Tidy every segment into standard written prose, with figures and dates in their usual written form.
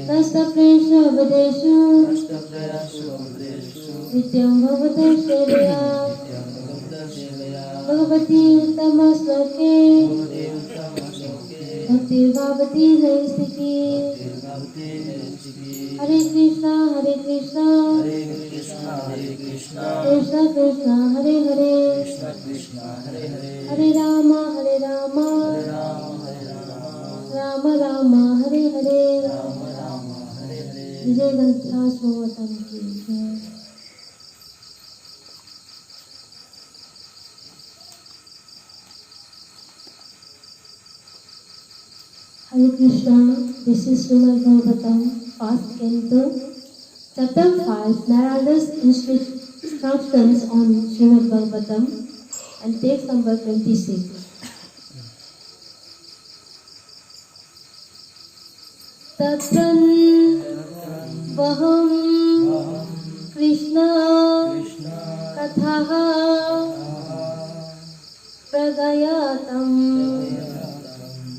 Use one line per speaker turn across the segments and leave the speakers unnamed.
नष्टप्रेषोपदेषु नित्यं भवतो सेवया भगवती उत्तमश्लोके भक्तिर्भवति नैष्ठिकी। हरे कृष्णा कृष्णा कृष्णा हरे हरे हरे राम राम राम हरे हरे। विजय ग्रंथा सोवतम की जय। Hare Krishna, this is Srimad Bhagavatam, first canto, chapter 5, Narada's instructions on Srimad Bhagavatam, and text number 26. Tatran vaham Krishna kathaha pradayatam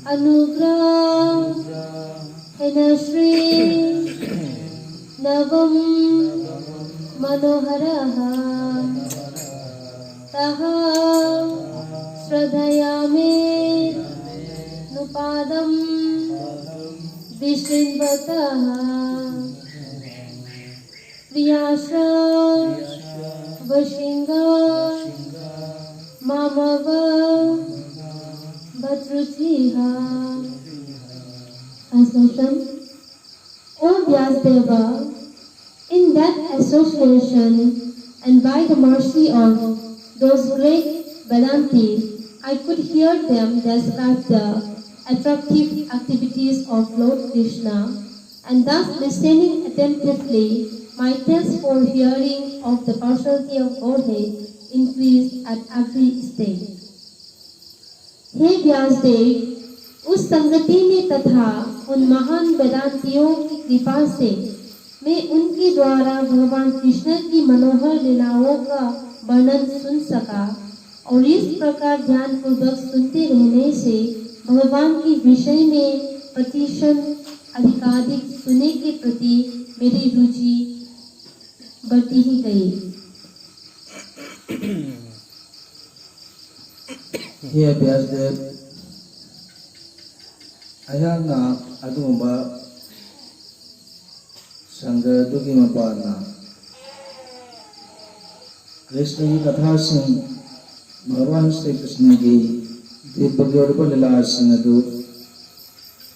अनुग्रहेण Shri नवम मनोहरः तः श्रद्धयामि नुपादं विशृण्वतः प्रियाश्र washing मामव Bhatruchiha. Translation. O Vyasdeva, in that association and by the mercy of those great Vedantis, I could hear them describe the attractive activities of Lord Krishna, and thus listening attentively, my taste for hearing of the personality of Godhead increased at every stage. हे व्यासदेव, उस संगति में तथा उन महान वेदांतियों की कृपा से मैं उनके द्वारा भगवान कृष्ण की मनोहर लीलाओं का वर्णन सुन सका, और इस प्रकार ध्यान पूर्वक सुनते रहने से भगवान के विषय में प्रतिशत अधिकाधिक सुनने के प्रति मेरी रुचि बढ़ती ही गई।
He Vyasdev, ayana adumba sangha duki mapana Krishna ki katha sing Bhagavan Shri Krishna ki Divya Lila sing adu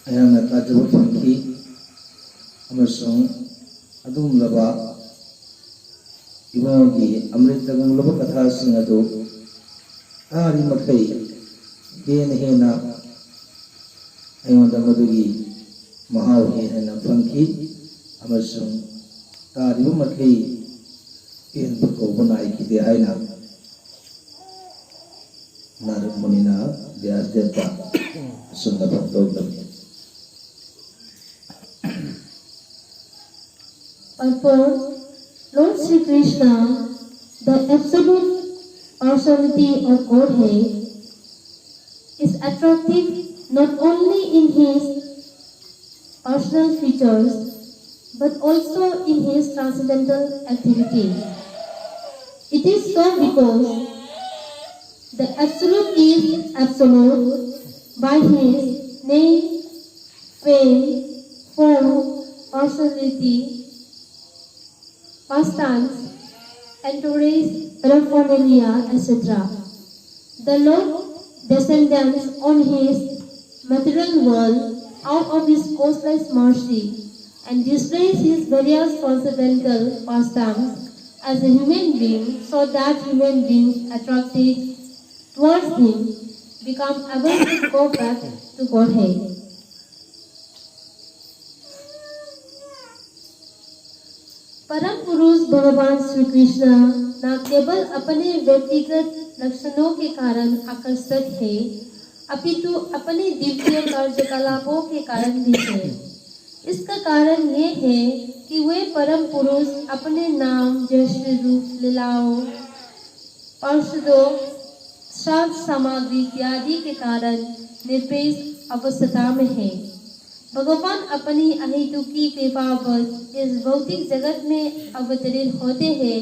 ayana tajabu phangki amasung adum laba ibang ki amritagam laba katha sing adu Ari makai hena hena ayonda madugi mahau hena phangki amasung tari makai in ko banai ki de aina narad munina Vyasdeva sunda bhakta
Purport. Lord Sri Krishna, the absolute personality of Godhead, is attractive not only in his personal features but also in his transcendental activities. It is so because the Absolute is absolute by his name, fame, form, personality, pastimes, entourage, paraphernalia, etc. The Lord descends on his material world out of his causeless mercy and displays his various transcendental pastimes as a human being, so that human beings attracted towards him become able to go back to Godhead. परम पुरुष भगवान श्री कृष्ण न केवल अपने व्यक्तिगत लक्षणों के कारण आकर्षक है, अपितु अपने दिव्य कार्यकलापों के कारण भी है। इसका कारण ये है कि वे परम पुरुष अपने नाम, यश, रूप, लीलाओं, पार्षदों, साज सामग्री इत्यादि के कारण निरपेक्ष अवस्था में है। भगवान अपनी अहेतुकी कृपावश इस भौतिक जगत में अवतरित होते हैं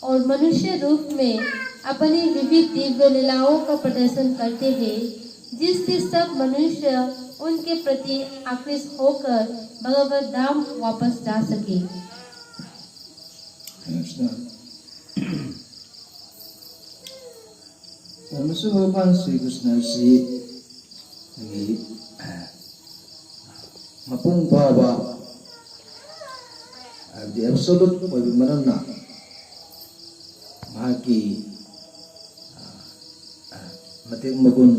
और मनुष्य रूप में अपनी विविध दिव्य लीलाओं का प्रदर्शन करते हैं, जिससे सब मनुष्य उनके प्रति आकृष्ट होकर भगवत धाम वापस जा सके।
भगवान श्री कृष्ण से मपुंग फाबा एब्सोल्यूट मरमना मतेक मगुन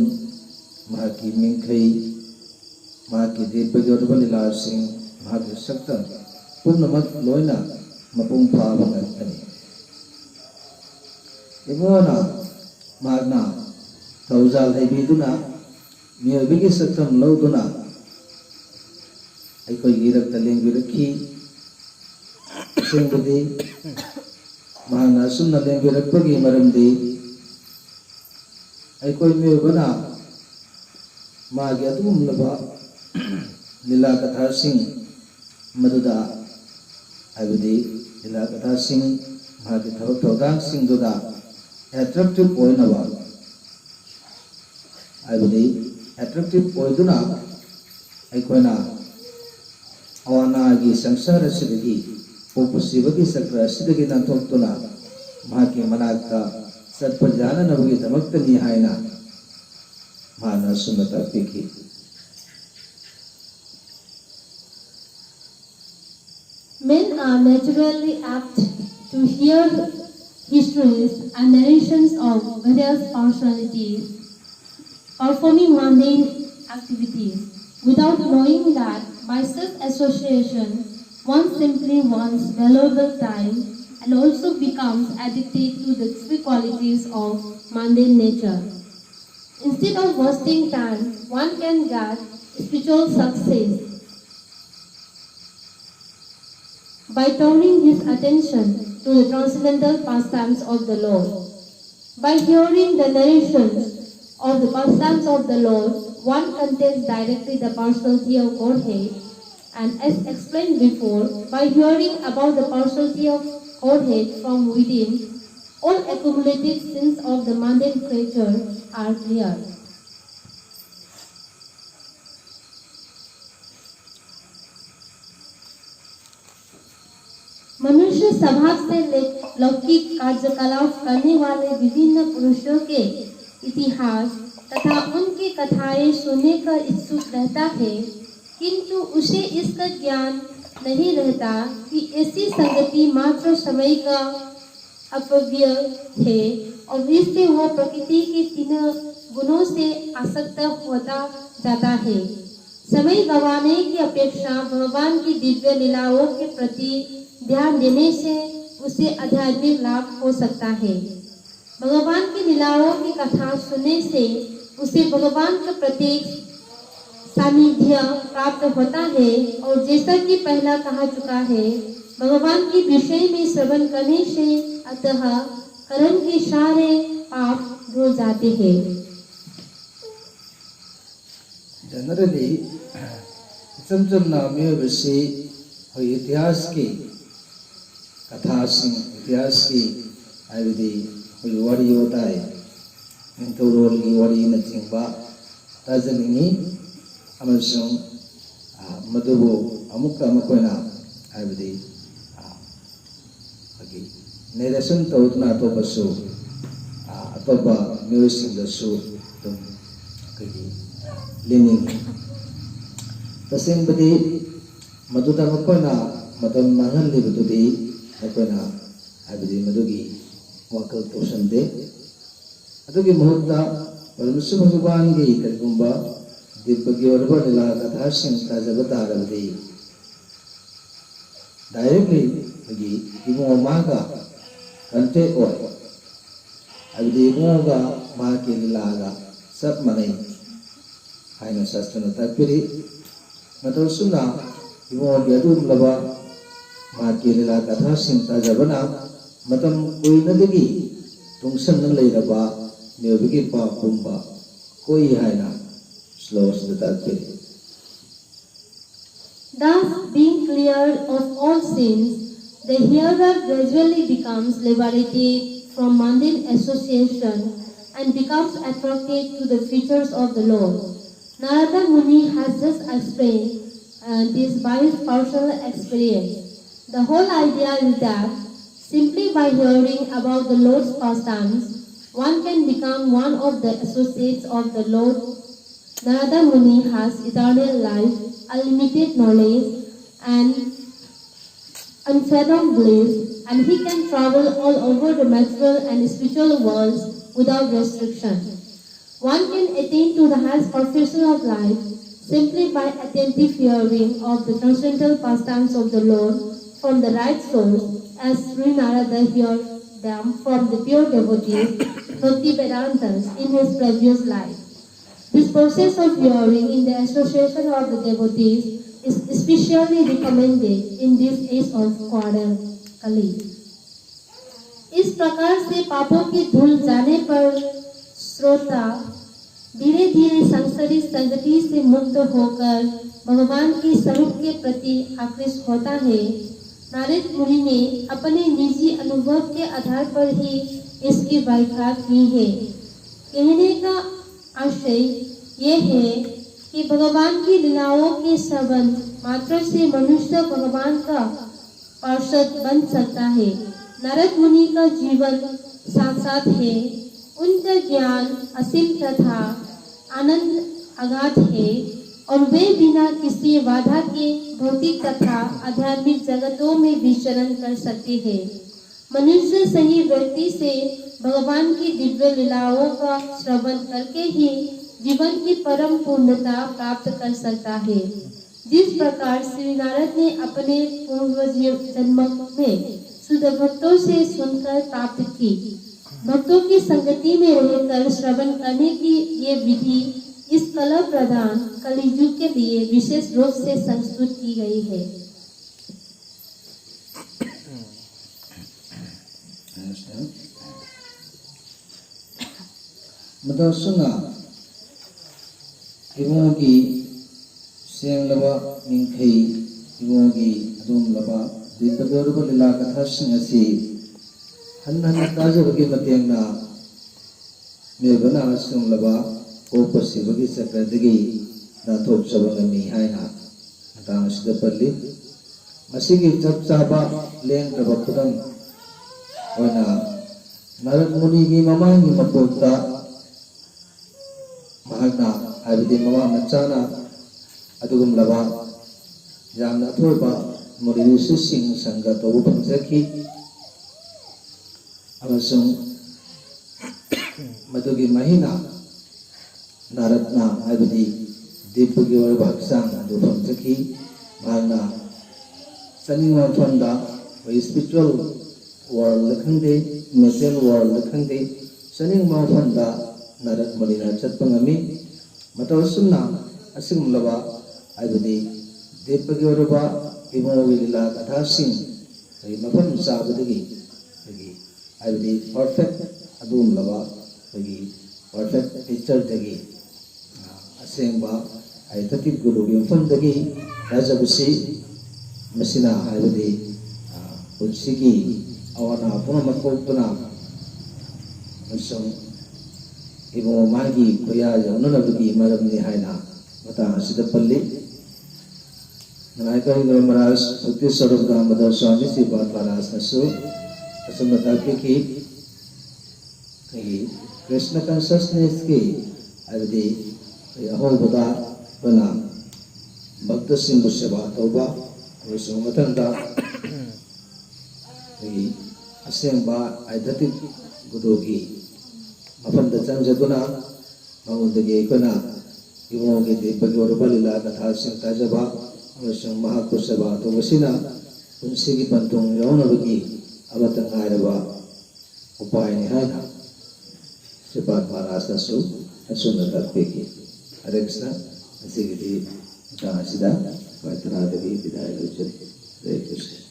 मिंखई देव लीला सिंह सक्तम पुनमक लोयना मपुंग फाबा ngani इमोना मागना थौजाल हैबिदुना मियोबिगी सक्तम लौदुना अखोई रक्त लेंबिरखी सिंगदि महाना सुन्ना लेंबिरखपगी मरमदि अखोई मियोबना मागी अदुमलबा लीला कथा सिंह मदुदा हाइबदि लीला कथा सिंह मागी थबक थौदांग Singh दुदा attractive oinaba हाइबदि attractive ओइदुना अखोइना Awana की संसार सिदगी पोपुसिबगी सक्र सिदगी नाथोक्तुना माकी मनाक्ता सत्पजाननबगी दमक्तनी हाइना माना सुनता पिकी।
Men are naturally apt to hear histories and narrations of various personalities performing mundane activities without knowing that by such association one simply wants valuable time and also becomes addicted to the three qualities of mundane nature. Instead of wasting time, one can get spiritual success by turning his attention to the transcendental pastimes of the Lord. By hearing the narrations of the pastimes of the Lord, one contains directly the personality of Godhead, and as explained before, by hearing about the personality of Godhead from within, all accumulated sins of the mundane creature are cleared. मनुष्य स्वभाव से लौकिक कार्यकलाप करने वाले विभिन्न पुरुषों के इतिहास तथा उनकी कथाएं सुनने का इच्छुक रहता है, किंतु उसे इसका ज्ञान नहीं रहता कि ऐसी संगति मात्र समय का अपव्यय है और इससे वह प्रकृति के तीन गुणों से आसक्त होता जाता है। समय गंवाने की अपेक्षा भगवान की दिव्य लीलाओं के प्रति ध्यान देने से उसे आध्यात्मिक लाभ हो सकता है। भगवान की लीलाओं की कथा सुनने से उसे भगवान का प्रत्येक सानिध्य प्राप्त होता है और जैसा कि पहला कहा चुका है, भगवान के विषय में श्रवण करने से अतः कर्म के सारे पाप धुल जाते हैं।
जनरली चमचमना मियोबसे इतिहास की कथा इतिहास की आयुधि वारी होता है निंथौरोल की वारी नचिंबा ताजनिंगी अमसुंग मधुबो अमुक्का मकोइना आयुधि अगी नेरेशन तौतना अतोपसु अतोपा म्यूजिक तुम कहीं लेनिंग तसेंबदी मधुदा मकोइना मतम महल लिबदुदी मकोइना आयुधि मधुगी वाकल तोषंदे अदुगी मुहूर्ता परमेश्वर भगवान की करिगुंबा दिव्य और लीला कथा सिंह ताजबता रबदी डायरेक्टली लगी इमो मागा कंटे और अबदी इमोगा मा के लीलागा सब मने हाइना शास्त्र ताकपिरी मतलब सुना इमो बेदुम लबा मा के लीला कथा सिंह ताजबना मतम कोई नदगी तुंगसन लेरबा नेबगी पापुंबा कोई हाइना slow ताकपिरी
Thus, being cleared of all sins, the hearer gradually becomes liberated from mundane association and becomes attracted to the features of the Lord. Narada Muni has just explained this by his personal experience. The whole idea is that simply by hearing about the Lord's pastimes, one can become one of the associates of the Lord. Narada Muni has eternal life, unlimited knowledge, and unfathomed bliss, and he can travel all over the material and spiritual worlds without restriction. One can attain to the highest perfection of life simply by attentive hearing of the transcendental pastimes of the Lord from the right source, as Sri Narada heard them from the pure devotees, Bhakti Vedantas, in his previous life. This process of hearing in the association of the devotees is especially recommended in this age of quarrel, Kali. इस प्रकार से पापों की धूल जाने पर श्रोता धीरे धीरे सांसारिक संगति से मुक्त होकर भगवान के स्वरूप के प्रति आकृष्ट होता है। नारद मुनि ने अपने निजी अनुभव के आधार पर ही इसकी व्याख्या की है। कहने का आशय ये है कि भगवान की लीलाओं के श्रवण मात्र से मनुष्य भगवान का पार्षद बन सकता है। नारद मुनि का जीवन साक्षात है, उनका ज्ञान असीम तथा आनंद अगाध है और वे बिना किसी बाधा के भौतिक तथा आध्यात्मिक जगतों में विचरण कर सकते हैं। मनुष्य सही व्यक्ति से भगवान की दिव्य लीलाओं का श्रवण करके ही जीवन की परम पूर्णता प्राप्त कर सकता है, जिस प्रकार श्री नारद ने अपने पूर्व जन्म में शुद्ध भक्तों से सुनकर प्राप्त की। भक्तों की संगति में रहकर श्रवण करने की ये विधि इस कला प्रदान कलियुग के लिए विशेष रूप से संस्तुत की गई है।
मतलब सुना इबों की सेंग लबा मिंखई इबों की अदुम लबा दिव्य लीला कथा सिंहसी हन्ना ताजबगी मतेंगना मेबना सुंग लबा ओपसिबगी सकदगी नाथोक सबंगमी हायना तांग सिदपल्ली मसिगी चपचाबा लेंग रबखुदम ओना नारद मुनि की ममांगी मपोक्ता महागना हाबिदे ममा मचाना अदुगुम लबा यामना थोबा मुरिसु सिंह संग तोबु पंजकी अमसुंग मदुगी महिना नारदना हाबिदे दीपगी वर भक्सांग अदु पंजकी महागना सनिंग फंदा व स्पिरिचुअल वर्ल्ड खंदे मेटेरियल वर्ल्ड खंदे सनिंग फंदा नारद मुनिना चतपंगमी मतवसुना असिंग लबा आइबदि देवपगी ओरबा इबोंगी लीला कथा सिंह मफम साबदगी आइबदि परफेक्ट अदुम लबा परफेक्ट पिक्चर दगी असेंबा आइतकी गुरुगी मफमदगी राजबसी मसिना आइबदि पुंसिगी अवाना पुनमकोक्तुना असंग इबों मागी कोया यौननबगी मरमनि हायना मतांग सिदपल्ली नायका महाराज भक्ति स्वरूप दामोदर स्वामी श्री महाराज नसु असम ताकि कृष्ण कॉन्शियसनेस की आदि अहोबदा बना भक्त सिंह सेवा तौबा और मतंदा असेंबा आध्यात्मिक गुरुगी मफम चंजगुना मौदगी कोना इबोंगी दीपगी ओरबा लीला कथा सिंह ताजबा अमसुंग महाकुसबा तोबसिना पुंसिगी पंतुंग यौनबगी अमतंग आयरबा उपाय निहायना श्रीपाद महाराज नसु असुन तत्पेकी हरे कृष्ण असिगिदी तासिदा वैतनादगी विदाय लोचन हरे कृष्ण।